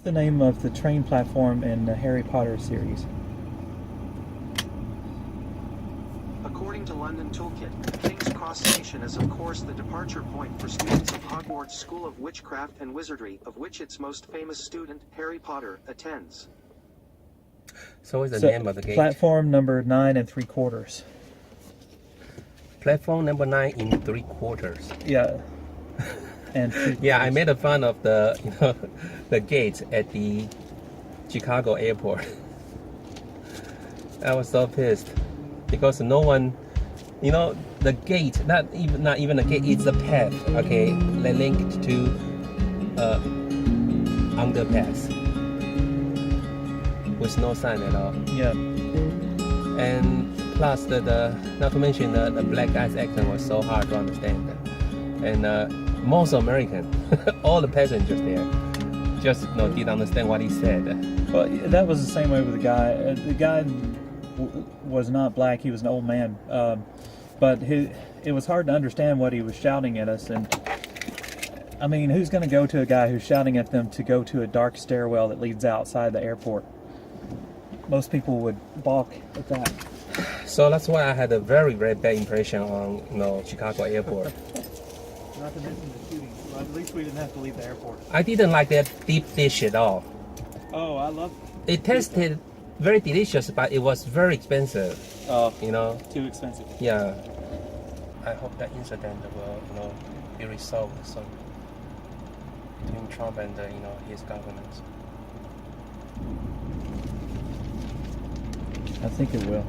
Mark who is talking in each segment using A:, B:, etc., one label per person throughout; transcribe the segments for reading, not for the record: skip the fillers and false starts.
A: the name of the train platform in the Harry Potter series?
B: According to London Toolkit, King's Cross Station is of course the departure point for students of Hogwarts School of Witchcraft and Wizardry, of which its most famous student, Harry Potter, attends.
C: So what's the name of the gate?
A: Platform number 9 3/4.
C: Platform number 9 3/4.
A: Yeah. And
C: yeah, I made fun of the the gate at the Chicago airport. I was so pissed because no one, the gate, not even a gate, it's a path. Okay, they linked to underpass with no sign at all.
A: Yeah.
C: And plus the not to mention the black guy's accent was so hard to understand. And most American, all the passengers there, just didn't understand what he said.
A: Well, that was the same way with the guy. The guy was not black; he was an old man. But it was hard to understand what he was shouting at us. And I mean, who's going to go to a guy who's shouting at them to go to a dark stairwell that leads outside the airport? Most people would balk at that.
C: So that's why I had a very, very bad impression on Chicago airport.
A: Not to mention the shooting. Well, at least we didn't have to leave the airport.
C: I didn't like that deep dish at all.
A: Oh, I love
C: it. Tasted very delicious, but it was very expensive.
A: Oh, too expensive.
C: Yeah. I hope that incident will, be resolved soon between Trump and his government.
A: I think it will.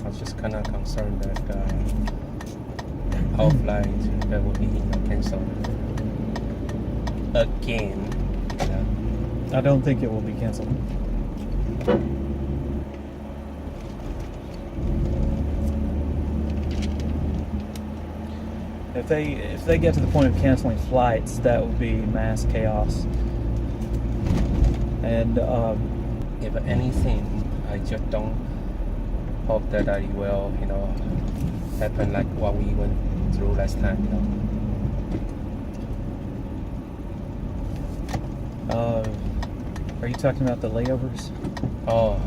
C: I was just kind of concerned that our flight that will be canceled again.
A: I don't think it will be canceled. If they get to the point of canceling flights, that would be mass chaos. And
C: if anything, I just don't hope that it will, happen like what we went through last time.
A: Are you talking about the layovers?
C: Oh,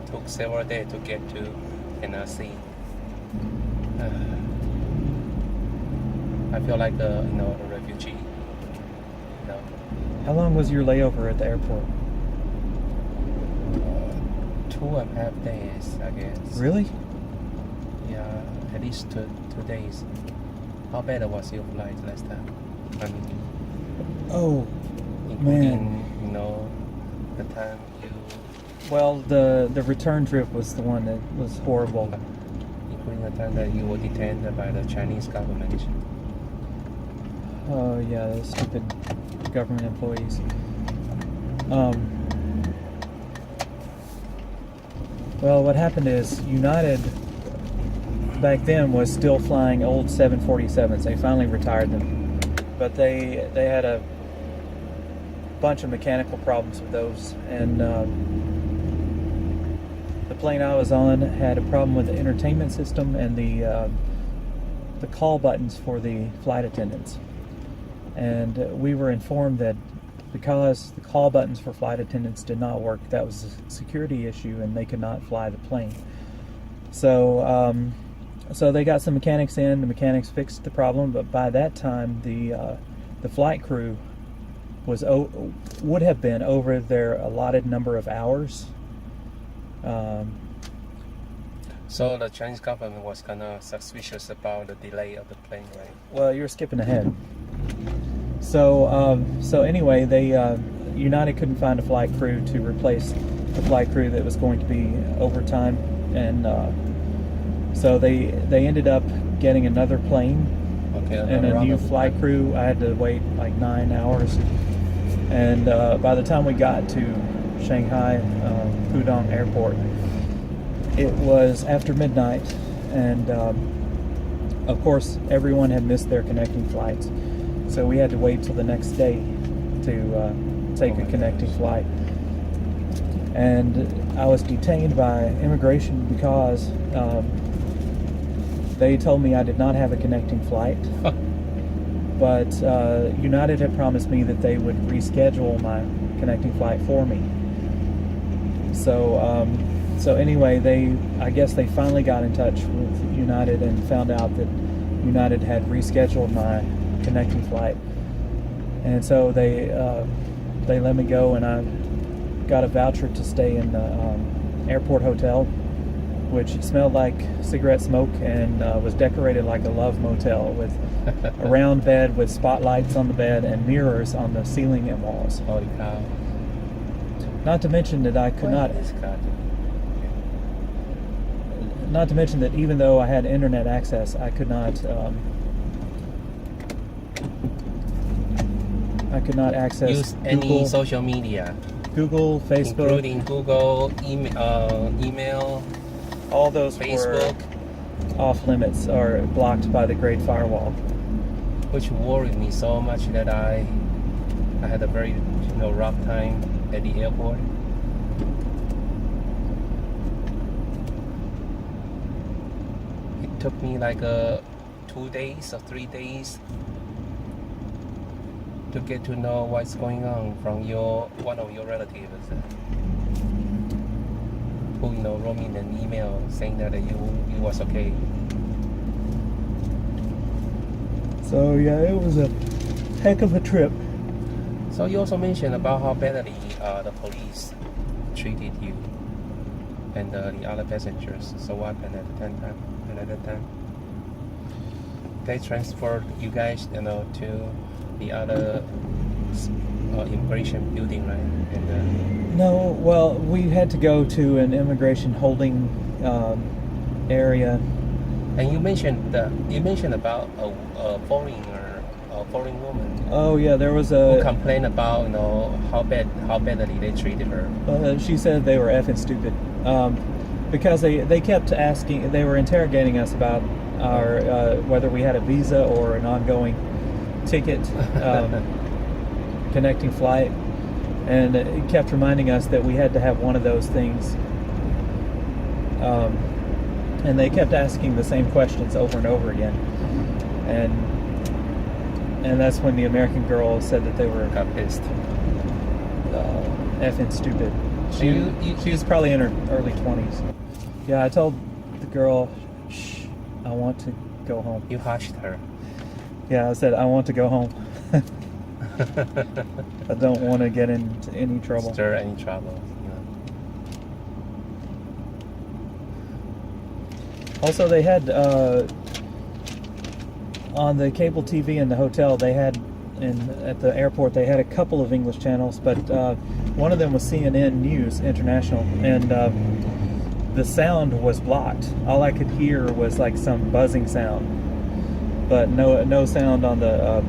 C: took several days to get to NRC. I feel like a refugee.
A: How long was your layover at the airport?
C: 2.5 days, I guess.
A: Really?
C: Yeah, at least two days. How bad was your flight last time? I mean, including, the time you...
A: Well, the return trip was the one that was horrible.
C: Including the time that you were detained by the Chinese government.
A: Oh, yeah, those stupid government employees. Well, what happened is United back then was still flying old 747s. They finally retired them, but they had a bunch of mechanical problems with those, and the plane I was on had a problem with the entertainment system and the call buttons for the flight attendants. And we were informed that because the call buttons for flight attendants did not work, that was a security issue and they could not fly the plane. So so they got some mechanics in, the mechanics fixed the problem, but by that time the flight crew would have been over their allotted number of hours.
C: So the Chinese government was kind of suspicious about the delay of the plane, right?
A: Well, you're skipping ahead. So anyway, they United couldn't find a flight crew to replace the flight crew that was going to be overtime, and so they ended up getting another plane and a new flight crew. I had to wait like 9 hours, and by the time we got to Shanghai Pudong Airport, it was after midnight, and of course everyone had missed their connecting flights. So we had to wait till the next day to take a connecting flight. And I was detained by immigration because they told me I did not have a connecting flight. But United had promised me that they would reschedule my connecting flight for me. So anyway, I guess they finally got in touch with United and found out that United had rescheduled my connecting flight, and so they let me go, and I got a voucher to stay in the airport hotel, which smelled like cigarette smoke and was decorated like a love motel with a round bed with spotlights on the bed and mirrors on the ceiling and walls.
C: Holy cow.
A: Not to mention that I could not. Not to mention that even though I had internet access, I could not access
C: use any social media,
A: Google, Facebook,
C: including Google, email,
A: all those
C: Facebook,
A: were off limits or blocked by the Great Firewall.
C: which worried me so much that I had a very rough time at the airport. It took me like 2 days or 3 days to get to know what's going on from one of your relatives who wrote me an email saying that you was okay.
A: So yeah, it was a heck of a trip.
C: So you also mentioned about how badly the police treated you and the other passengers. So what happened at that time? They transferred you guys, to the other immigration building, right? And,
A: No, well, we had to go to an immigration holding area.
C: and you mentioned about a foreign woman
A: Oh yeah, there was
C: who
A: a.
C: complained about how badly they treated her.
A: She said they were effing stupid because they kept asking. They were interrogating us about our whether we had a visa or an ongoing ticket connecting flight, and it kept reminding us that we had to have one of those things. And they kept asking the same questions over and over again, and that's when the American girl said that they were
C: Got pissed.
A: effing stupid.
C: You
A: She was probably in her early 20s. Yeah, I told the girl, shh, I want to go home.
C: You hushed her.
A: Yeah, I said, I want to go home. I don't want to get into any trouble.
C: Stir any trouble.
A: Also, they had, on the cable TV in the hotel, they had, at the airport, they had a couple of English channels, but one of them was CNN News International, and the sound was blocked. All I could hear was like some buzzing sound, but no sound on the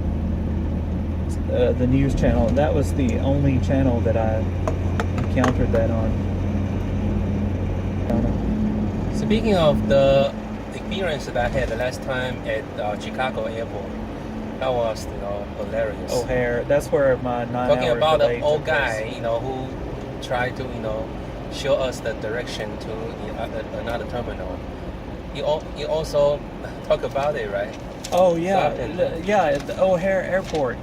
A: news channel. That was the only channel that I encountered that on.
C: Speaking of the experience that I had the last time at Chicago airport, that was hilarious.
A: O'Hare, that's where my 9 hours
C: Talking about
A: delay
C: the old
A: took
C: guy,
A: place.
C: who tried to show us the direction to another terminal. You also talk about it, right?
A: Oh yeah,
C: So,
A: yeah. At the O'Hare Airport,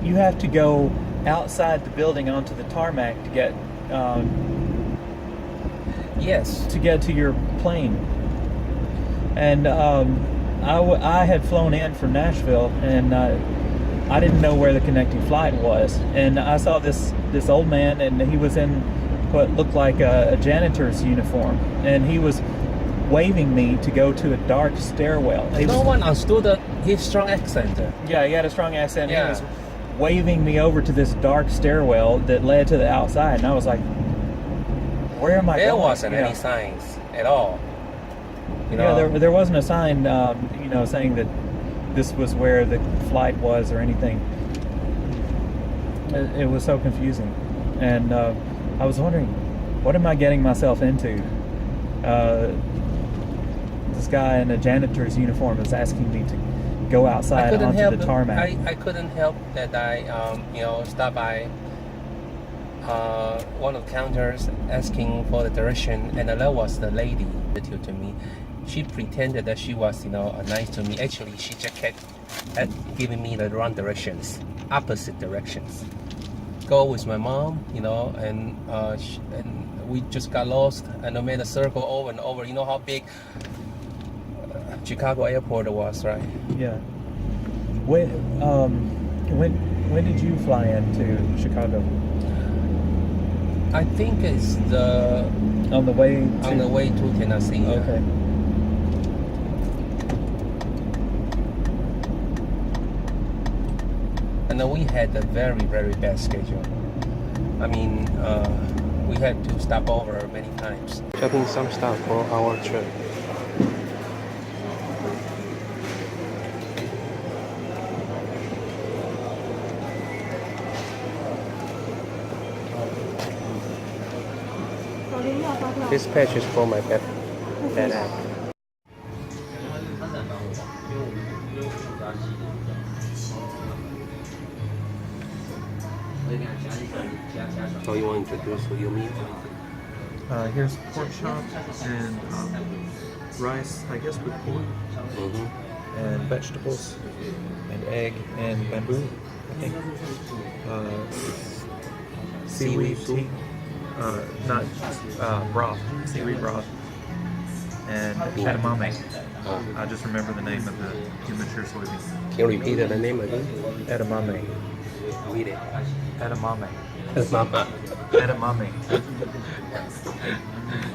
A: you have to go outside the building onto the tarmac to get
C: Yes.
A: to your plane. And I had flown in from Nashville, and I didn't know where the connecting flight was. And I saw this old man, and he was in what looked like a janitor's uniform, and he was waving me to go to a dark stairwell.
C: No one understood his strong accent.
A: Yeah, he had a strong accent.
C: Yeah.
A: He was waving me over to this dark stairwell that led to the outside, and I was like, where am I
C: There
A: going?
C: wasn't any signs at all.
A: Yeah, there wasn't a sign, saying that this was where the flight was or anything. It was so confusing, and I was wondering, what am I getting myself into? This guy in a janitor's uniform is asking me to go outside onto the tarmac.
C: I couldn't help that I stopped by one of the counters asking for the direction, and that was the lady to me. She pretended that she was, nice to me. Actually, she just kept giving me the wrong directions, opposite directions. Go with my mom, and we just got lost and I made a circle over and over. You know how big Chicago airport was, right?
A: Yeah. When did you fly into Chicago?
C: I think it's
A: On the way
C: to Tennessee. Yeah.
A: Okay.
C: And then we had a very, very bad schedule. I mean, we had to stop over many times. Shopping some stuff for our trip. This patch is for my bed app. So you want to introduce your meal?
A: Here's pork chop and rice, I guess with pork, and vegetables, and egg, and bamboo, I think. Seaweed tea, not broth, seaweed broth, and edamame. I just remember the name of the immature soybean.
C: Can you repeat the name again?
A: Edamame.
C: Read it.
A: Edamame.
C: Mama.
A: Edamame.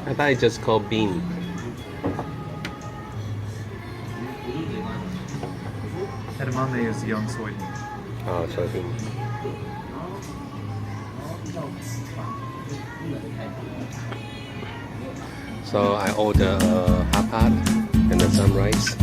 C: I thought it just called bean.
A: Edamame is young soybean.
C: Oh, soybean. So I ordered a hot pot and then some rice.